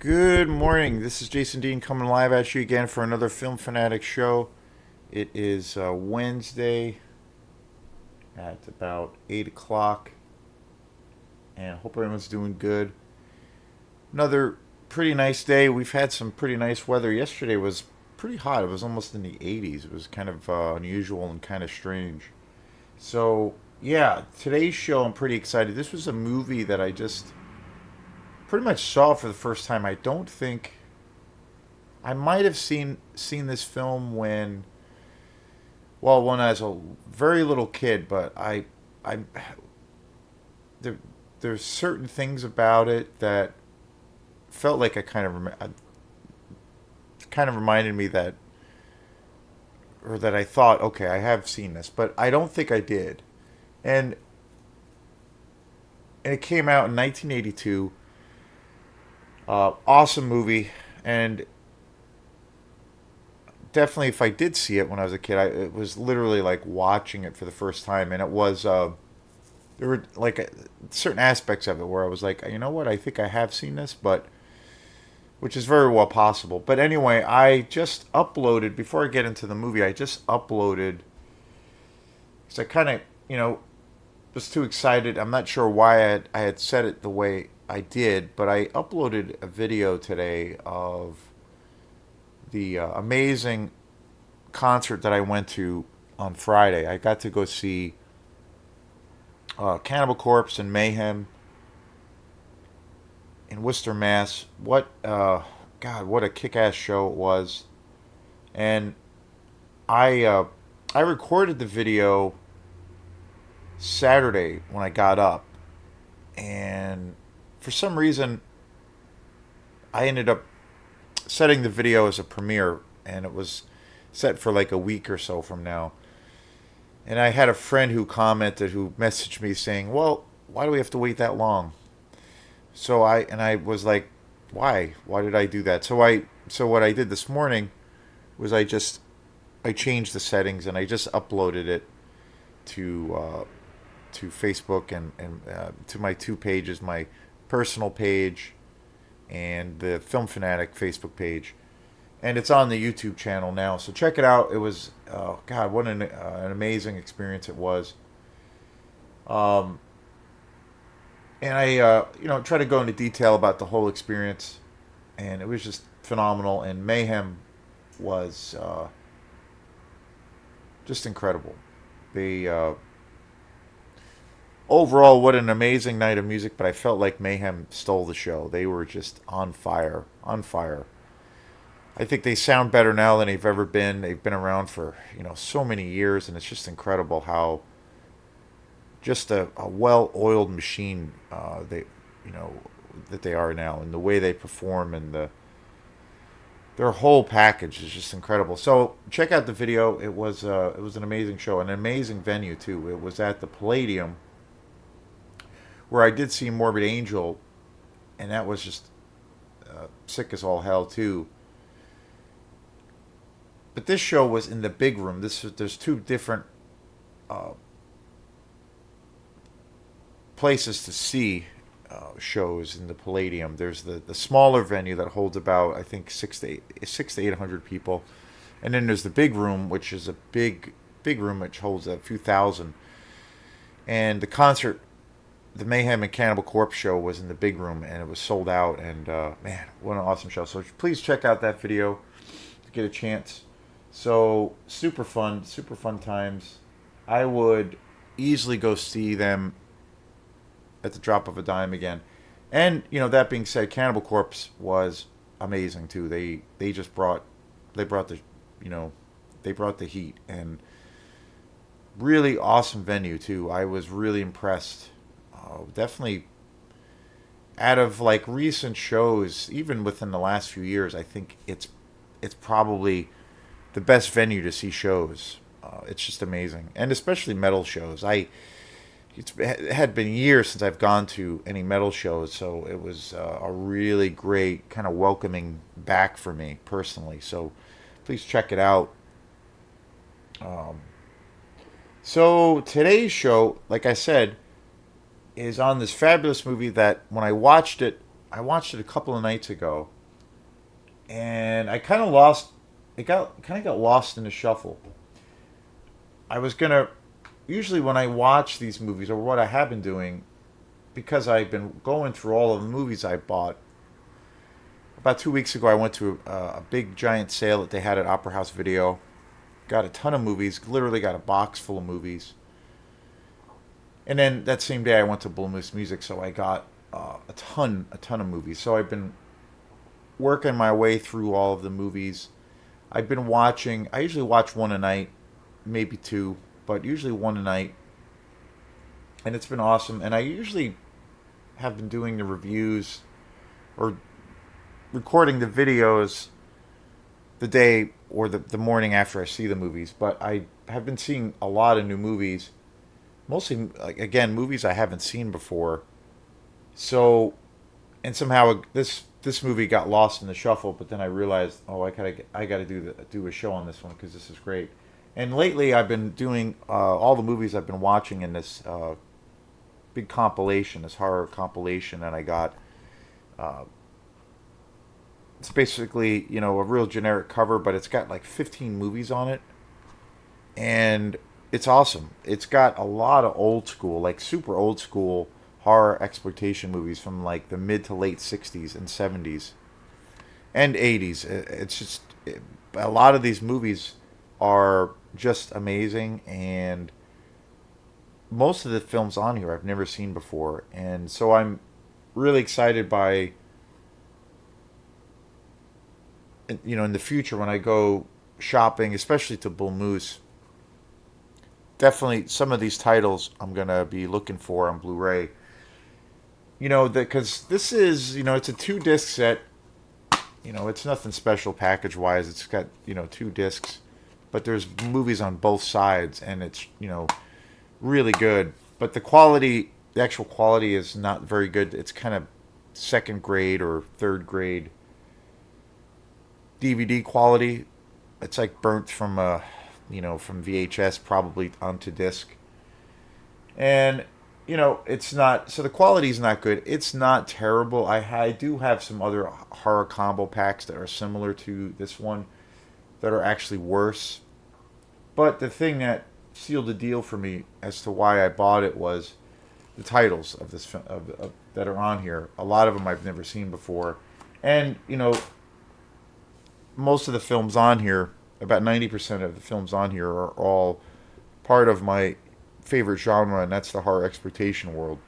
Good morning. This is Jason Dean coming live at you again for another Film Fanatic show. It is Wednesday at about 8 o'clock, and I hope everyone's doing good. Another pretty nice day. We've had some pretty nice weather. Yesterday was pretty hot. It was almost in the 80s. It was kind of unusual and kind of strange. So, yeah, today's show, I'm pretty excited. This was a movie that I just pretty much saw for the first time. I don't think I might have seen this film when I was a very little kid, but I there there's certain things about it that felt like kind of reminded me that, or that I thought, okay, I have seen this, but I don't think I did. And and it came out in 1982. Awesome movie, and definitely if I did see it when I was a kid, it was literally like watching it for the first time, and it was there were like certain aspects of it where I was like, you know what, I think I have seen this, but which is very well possible. But anyway, I just uploaded before I get into the movie. I just uploaded because I kind of was too excited. I'm not sure why I had said it the way I did, but I uploaded a video today of the amazing concert that I went to on Friday. I got to go see Cannibal Corpse and Mayhem in Worcester, Mass. God, what a kick-ass show it was! And I I recorded the video Saturday when I got up, and for some reason I ended up setting the video as a premiere, and it was set for like a week or so from now. And I had a friend who messaged me saying, "Well, why do we have to wait that long?" I was like, "Why? Why did I do that?" So what I did this morning was I changed the settings and I just uploaded it to to Facebook and to my two pages, my personal page and the Film Fanatic Facebook page, and it's on the YouTube channel now. So check it out. It was God, what an amazing experience it was. Um, and I try to go into detail about the whole experience, and it was just phenomenal. And Mayhem was just incredible. They Overall, what an amazing night of music. But I felt like Mayhem stole the show. They were just on fire, on fire. I think they sound better now than they've ever been. They've been around for so many years, and it's just incredible how just a well-oiled machine they you know that they are now, and the way they perform, and their whole package is just incredible. So check out the video. It was an amazing show, an amazing venue too. It was at the Palladium, where I did see Morbid Angel, and that was just sick as all hell too. But this show was in the big room. There's two different uh, places to see shows in the Palladium. There's the smaller venue that holds about, I think, 600 to 800 people, and then there's the big room, which is a big room which holds a few thousand. And the Mayhem and Cannibal Corpse show was in the big room, and it was sold out. And man, what an awesome show! So please check out that video to get a chance. So super fun times. I would easily go see them at the drop of a dime again. And that being said, Cannibal Corpse was amazing too. They just they brought the you know they brought the heat, and really awesome venue too. I was really impressed. Definitely out of like recent shows, even within the last few years, I think it's probably the best venue to see shows. It's just amazing, and especially metal shows. It had been years since I've gone to any metal shows, so it was a really great kind of welcoming back for me personally. So please check it out. Um, so today's show, like I said, is on this fabulous movie that when I watched it a couple of nights ago, and I kind of lost. It got lost in the shuffle. I was gonna usually when I watch these movies, or what I have been doing, because I've been going through all of the movies I bought. About 2 weeks ago, I went to a big giant sale that they had at Opera House Video. Got a ton of movies. Literally got a box full of movies. And then that same day, I went to Blue Moose Music, so I got a ton of movies. So I've been working my way through all of the movies. I've been watching. I usually watch one a night, maybe two, but usually one a night, and it's been awesome. And I usually have been doing the reviews or recording the videos the day or the morning after I see the movies. But I have been seeing a lot of new movies, mostly like again movies I haven't seen before. So and somehow this movie got lost in the shuffle. But then I realized, oh, I gotta do a show on this one because this is great. And lately, I've been doing all the movies I've been watching in this big compilation, this horror compilation, and I got. Uh, it's basically a real generic cover, but it's got like 15 movies on it, and it's awesome. It's got a lot of old school, like super old school horror exploitation movies from like the mid to late 60s and 70s and 80s. It's just a lot of these movies are just amazing, and most of the films on here I've never seen before, and so I'm really excited by in the future when I go shopping, especially to Bull Moose. Definitely, some of these titles I'm gonna be looking for on Blu-ray. Because this is it's a 2 disc set. It's nothing special package wise. It's got 2 discs, but there's movies on both sides, and it's really good. But the actual quality is not very good. It's kind of second grade or third grade DVD quality. It's like burnt from from VHS probably onto disc, and it's not. So the quality's not good. It's not terrible. I do have some other horror combo packs that are similar to this one that are actually worse. But the thing that sealed the deal for me as to why I bought it was the titles of this that are on here. A lot of them I've never seen before, and most of the films on here, about 90% of the films on here, are all part of my favorite genre, and that's the horror exploitation world.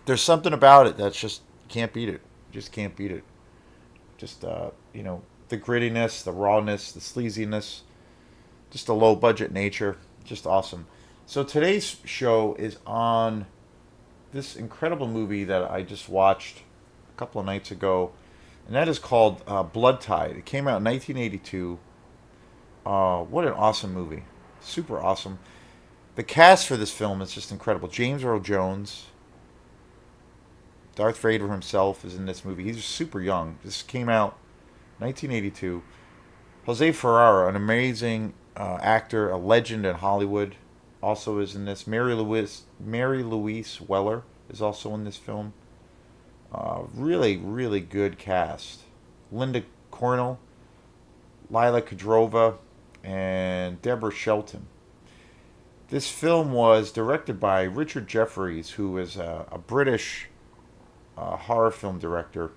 There's something about it that's just can't beat it. Just can't beat it. Just the grittiness, the rawness, the sleaziness, just the low budget nature, just awesome. So today's show is on this incredible movie that I just watched a couple of nights ago, and that is called Blood Tide. It came out in 1982. What an awesome movie! Super awesome. The cast for this film is just incredible. James Earl Jones, Darth Vader himself is in this movie. He's super young. This came out 1982. Jose Ferrara, an amazing actor, a legend in Hollywood, also is in this. Mary Louise Weller is also in this film. Really, really good cast. Linda Cornell, Lila Kudrova, and Deborah Shelton. This film was directed by Richard Jefferies, who is a British horror film director.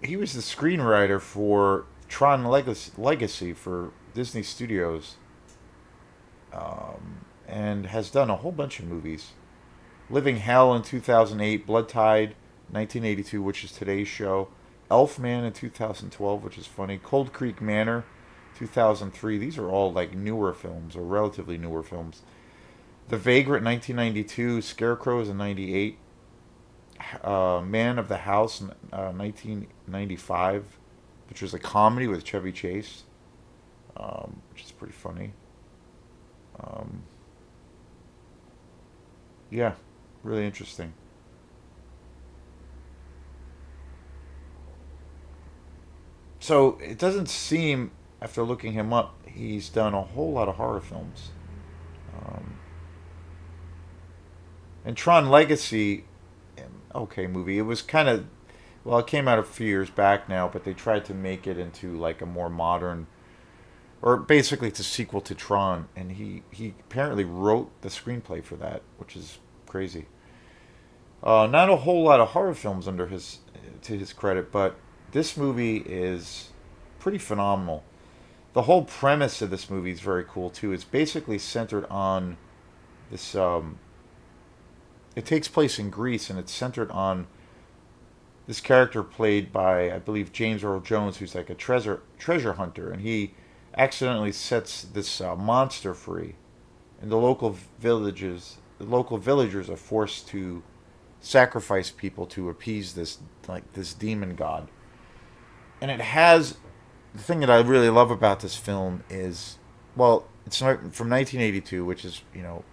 He was the screenwriter for Tron Legacy for Disney Studios, and has done a whole bunch of movies. Living Hell in 2008, Blood Tide 1982, which is today's show, Elfman in 2012, which is funny, Cold Creek Manor 2003. These are all like newer films or relatively newer films. The Vagrant 1992, Scarecrows in 98, Man of the House 1995, which was a comedy with Chevy Chase, which is pretty funny. Um, yeah, really interesting. So it doesn't seem, after looking him up, he's done a whole lot of horror films. Um, and Tron Legacy okay movie. It was kind of, well, it came out a few years back now, but they tried to make it into like a more modern, or basically it's a sequel to Tron, and he apparently wrote the screenplay for that, which is crazy. Not a whole lot of horror films under his to his credit, but this movie is pretty phenomenal. The whole premise of this movie is very cool too. It's basically centered on this. It takes place in Greece, and it's centered on this character played by, I believe, James Earl Jones, who's like a treasure hunter, and he accidentally sets this monster free, and the local villagers are forced to sacrifice people to appease this demon god. And it has, the thing that I really love about this film is, well, it's from 1982, which is,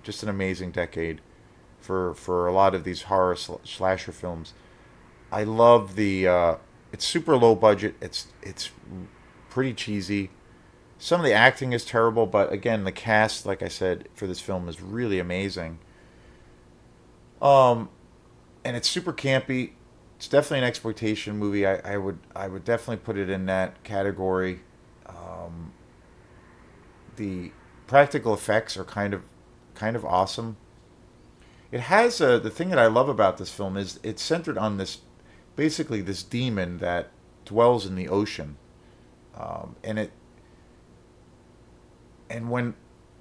just an amazing decade for a lot of these horror slasher films. I love it's super low budget. It's pretty cheesy. Some of the acting is terrible, but again, the cast, like I said, for this film is really amazing. Um, and it's super campy. It's definitely an exploitation movie. I would definitely put it in that category. Um, the practical effects are kind of awesome. It has the thing that I love about this film is it's centered on this, basically this demon that dwells in the ocean, and it and when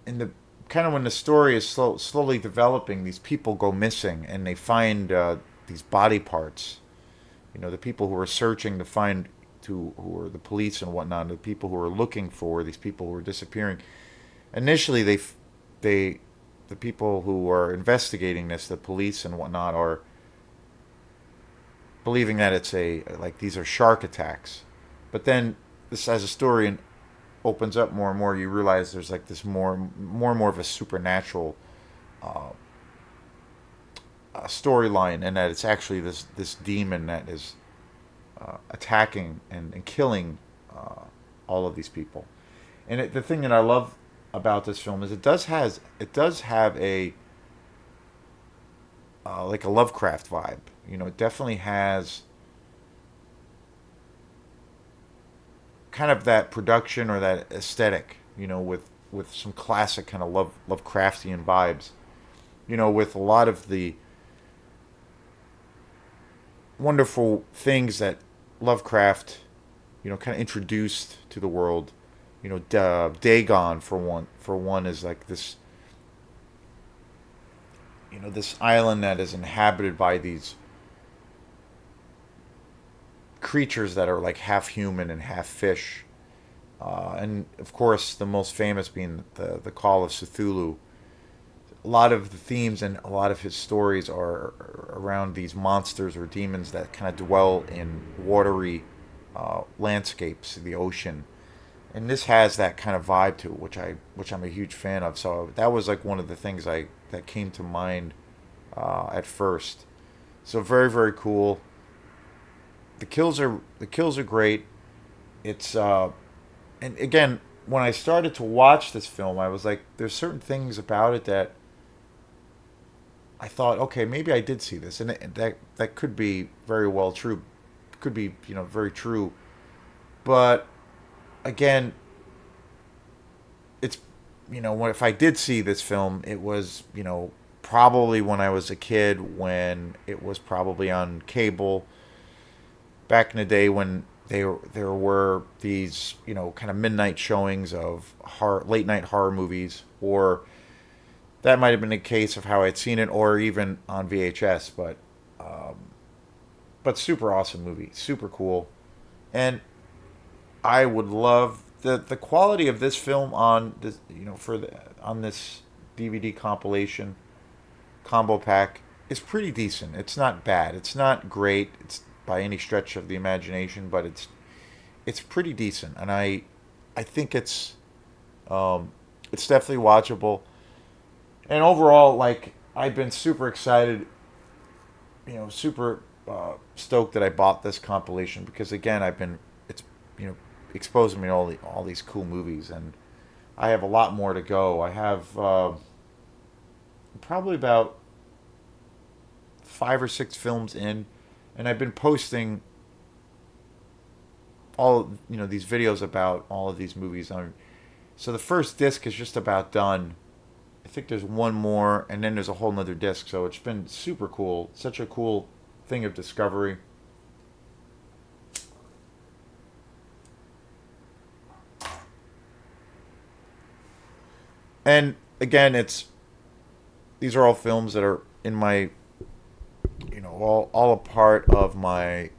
in the kind of when the story is slowly developing, these people go missing and they find these body parts. The people who are searching to find, who are the police and whatnot, the people who are looking for these people who are disappearing. Initially, they the people who are investigating this, the police and whatnot, are believing that it's a like these are shark attacks. But then this, as a story opens up more and more, you realize there's like this more and more of a supernatural uh, storyline, and that it's actually this demon that is attacking and killing uh, all of these people. And the thing that I love about this film is it does have a like a Lovecraft vibe. It definitely has kind of that production or that aesthetic. With some classic kind of Lovecraftian vibes. With a lot of the wonderful things that Lovecraft, kind of introduced to the world. Dagon for one is like this island that is inhabited by these creatures that are like half human and half fish. And of course, the most famous being the Call of Cthulhu. A lot of the themes and a lot of his stories are around these monsters or demons that kind of dwell in watery landscapes, the ocean. And this has that kind of vibe to it, which I'm a huge fan of. So that was like one of the things that came to mind at first. So very very cool. The kills are great. It's and again, when I started to watch this film, I was like, there's certain things about it that I thought, okay, maybe I did see this, and that could be very well true, could be very true. But again, it's if I did see this film, it was probably when I was a kid, when it was probably on cable back in the day when there were these kind of midnight showings of late night horror movies, or that might have been a case of how I'd seen it, or even on VHS. But super awesome movie, super cool, and I would love the quality of this film on this on this DVD compilation combo pack is pretty decent. It's not bad. It's not great. It's by any stretch of the imagination, but it's pretty decent, and I think it's definitely watchable. And overall, like, I've been super excited, super stoked that I bought this compilation, because again, it's you know exposing me to all these cool movies, and I have a lot more to go. I have probably about 5 or 6 films in, and I've been posting all these videos about all of these movies. So the first disc is just about done. I think there's one more, and then there's a whole nother disc. So it's been super cool. Such a cool thing of discovery. And again, it's these are all films that are in my, all a part of my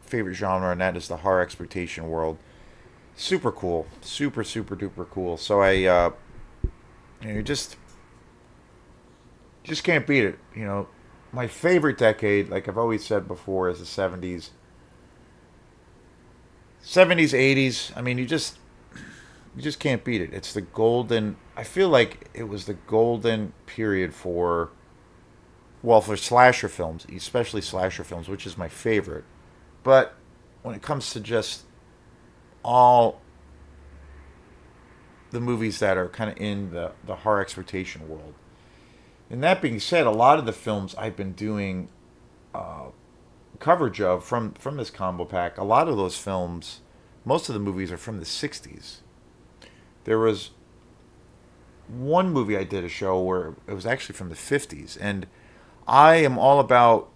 favorite genre, and that is the horror exploitation world. Super cool, super duper cool. So you just can't beat it. My favorite decade, like I've always said before, is the '70s, '80s. I mean, you just can't beat it. It's the golden. I feel like it was the golden period for, well, for slasher films, especially slasher films, which is my favorite. But when it comes to just all the movies that are kind of in the horror exploitation world. And that being said, a lot of the films I've been doing coverage of from this combo pack, a lot of those films, most of the movies are from the '60s. There was one movie I did a show where it was actually from the '50s, and I am all about,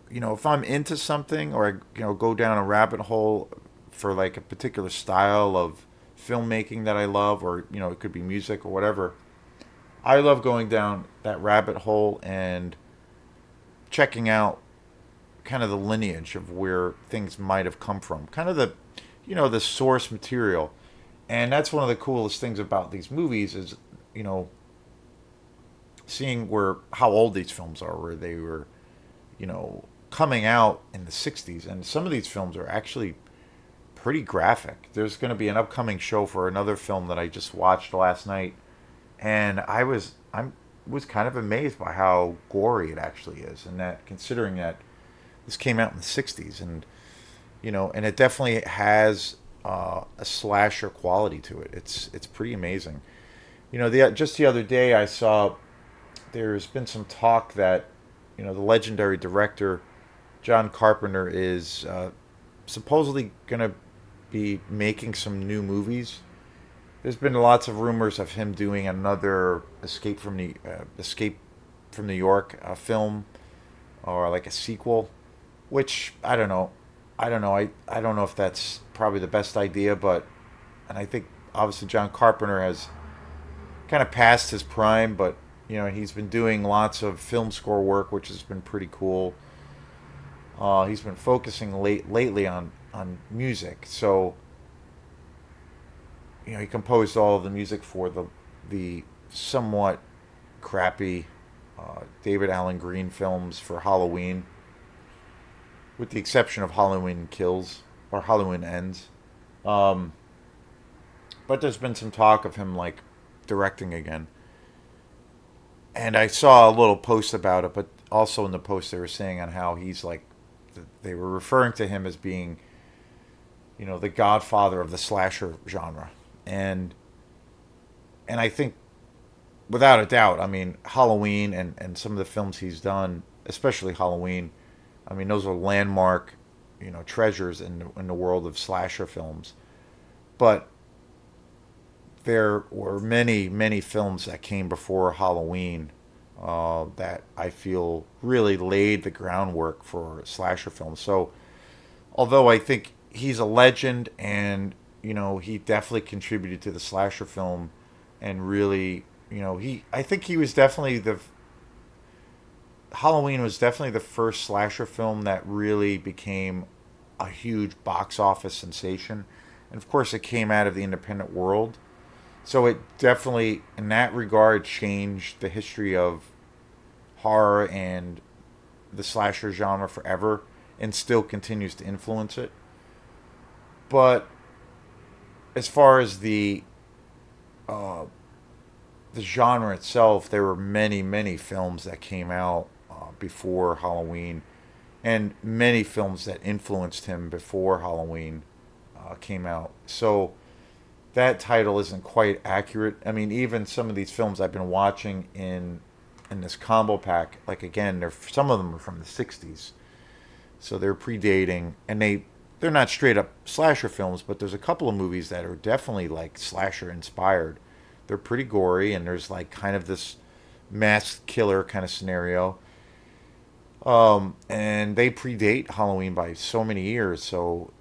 if I'm into something or I go down a rabbit hole for like a particular style of filmmaking that I love, or it could be music or whatever. I love going down that rabbit hole and checking out kind of the lineage of where things might have come from, kind of the source material. And that's one of the coolest things about these movies is, you know, seeing where how old these films are, where they were, coming out in the '60s, and some of these films are actually pretty graphic. There's going to be an upcoming show for another film that I just watched last night, and I was kind of amazed by how gory it actually is, and that considering that this came out in the '60s, and and it definitely has a slasher quality to it. It's pretty amazing. Just the other day I saw there's been some talk that the legendary director John Carpenter is supposedly going to be making some new movies. There's been lots of rumors of him doing another Escape from New York film, or like a sequel, which I don't know. I don't know if that's probably the best idea, and I think obviously John Carpenter has kind of past his prime, but he's been doing lots of film score work, which has been pretty cool. He's been focusing lately on music, so he composed all of the music for the somewhat crappy David Allen Green films for Halloween, with the exception of Halloween Kills or Halloween Ends. Um, but there's been some talk of him like directing again, and I saw a little post about it. But also in the post they were saying on how he's like, they were referring to him as being, the godfather of the slasher genre, and I think without a doubt, I mean Halloween and some of the films he's done, especially Halloween. I mean, those are landmark, treasures in the world of slasher films. But there were many, many films that came before Halloween that I feel really laid the groundwork for slasher films. So, although I think he's a legend, and he definitely contributed to the slasher film, and really, I think he was definitely the Halloween was definitely the first slasher film that really became a huge box office sensation. And of course, it came out of the independent world. So it definitely, in that regard, changed the history of horror and the slasher genre forever, and still continues to influence it. But as far as uh, the genre itself, there were many, many films that came out before Halloween, and many films that influenced him before Halloween came out. So that title isn't quite accurate. I mean, even some of these films I've been watching in in this combo pack. Like again, they're some of them are from the '60s, so they're predating, and they're not straight up slasher films, but there's a couple of movies that are definitely like slasher inspired. They're pretty gory, and there's like kind of this mass killer kind of scenario. And they predate Halloween by so many years. So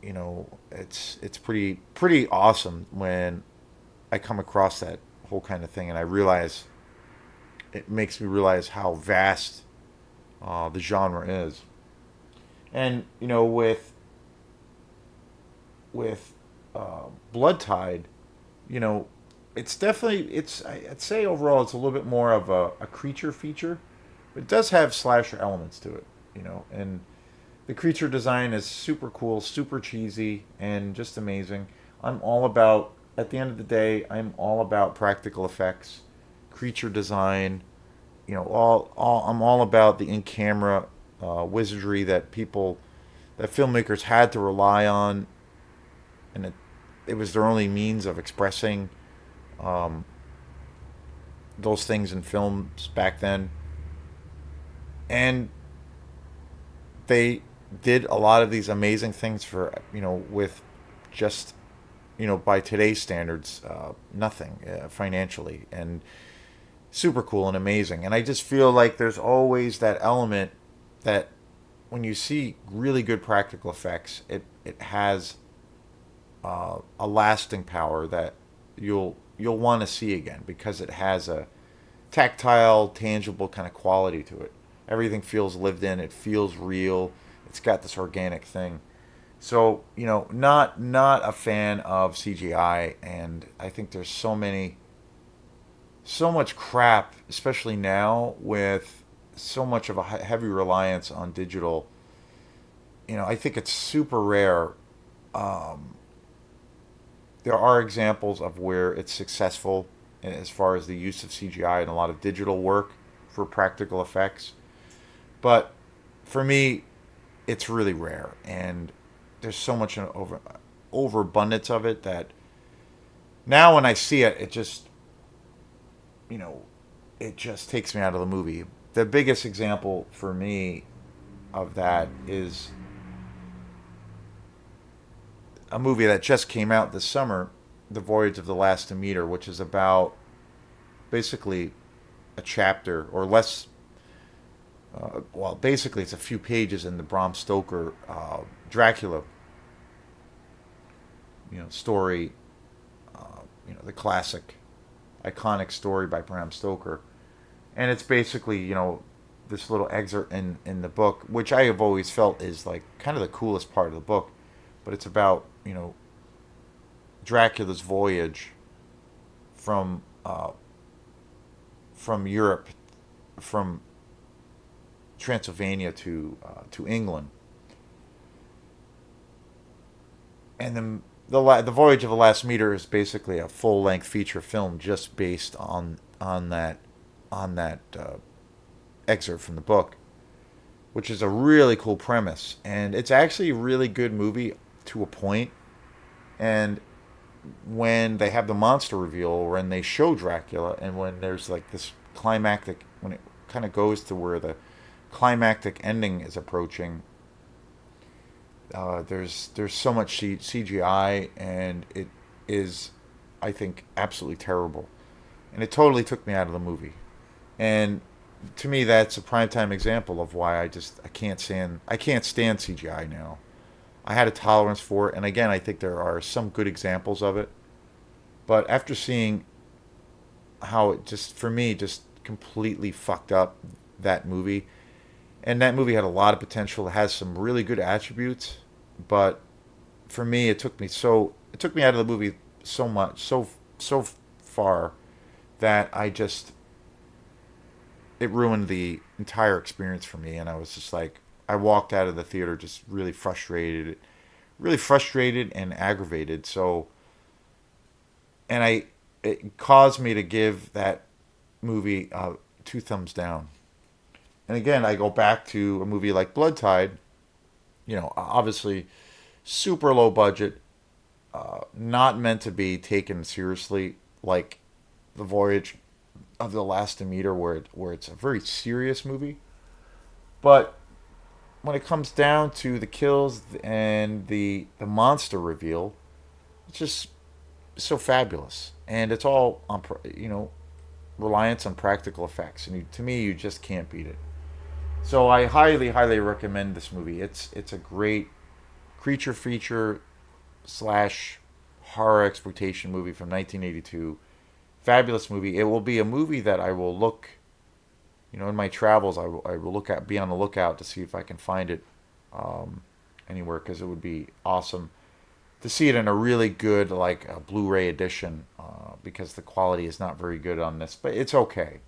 it's pretty awesome when I come across that whole kind of thing, and I realize it makes me realize how vast the genre is. And with Blood Tide, you know, it's definitely I'd say overall it's a little bit more of a creature feature, but it does have slasher elements to it. And the creature design is super cool, super cheesy, and just amazing. I'm all about At the end of the day, I'm all about practical effects, creature design. I'm all about the in-camera wizardry that filmmakers had to rely on, and it was their only means of expressing um, those things in films back then. And they did a lot of these amazing things for with just by today's standards, nothing financially, and super cool and amazing. And I just feel like there's always that element that when you see really good practical effects, it has a lasting power that you'll want to see again because it has a tactile, tangible kind of quality to it. Everything feels lived in. It feels real. It's got this organic thing. So not a fan of CGI, and I think there's so much crap, especially now with so much of a heavy reliance on digital. I think it's super rare. Um, there are examples of where it's successful as far as the use of CGI and a lot of digital work for practical effects. But for me, it's really rare, and there's so much overabundance of it that now when I see it, you know it just takes me out of the movie. The biggest example for me of that is a movie that just came out this summer, The Voyage of the Last Demeter, which is about basically a chapter or less. Well, basically, it's a few pages in the Bram Stoker Dracula, story. The classic, iconic story by Bram Stoker, and it's basically this little excerpt in the book, which I have always felt is like kind of the coolest part of the book, but it's about Dracula's voyage from from Europe, from Transylvania to England, and then the Voyage of the Last Meter is basically a full length feature film just based on that excerpt from the book, which is a really cool premise, and it's actually a really good movie to a point. And when they have the monster reveal, when they show Dracula, and when there's like this climactic, when it kind of goes to where the climactic ending is approaching, there's so much CGI, and it is, I think, absolutely terrible, and it totally took me out of the movie. And to me, that's a primetime example of why I can't stand CGI now. I had a tolerance for it, and again, I think there are some good examples of it. But after seeing how it just, for me, just completely fucked up that movie, and that movie had a lot of potential. It has some really good attributes, but for me, it took me out of the movie so much, so far that it ruined the entire experience for me, and I was just like, I walked out of the theater just really frustrated and aggravated. So, and it caused me to give that movie two thumbs down. And again, I go back to a movie like Blood Tide. Obviously super low budget, not meant to be taken seriously like the Voyage of the last Demeter, where it's a very serious movie, but when it comes down to the kills and the monster reveal, it's just so fabulous, and it's all on reliance on practical effects, and to me, you just can't beat it. So I highly, highly recommend this movie. It's a great creature feature slash horror exploitation movie from 1982. Fabulous movie. It will be a movie that I will look, in my travels. I will be on the lookout to see if I can find it anywhere, because it would be awesome to see it in a really good like a Blu-ray edition, because the quality is not very good on this, but it's okay.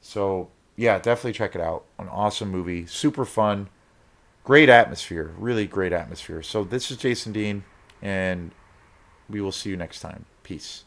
So yeah, definitely check it out. An awesome movie, super fun, great atmosphere, really great atmosphere. So this is Jason Dean, and we will see you next time. Peace.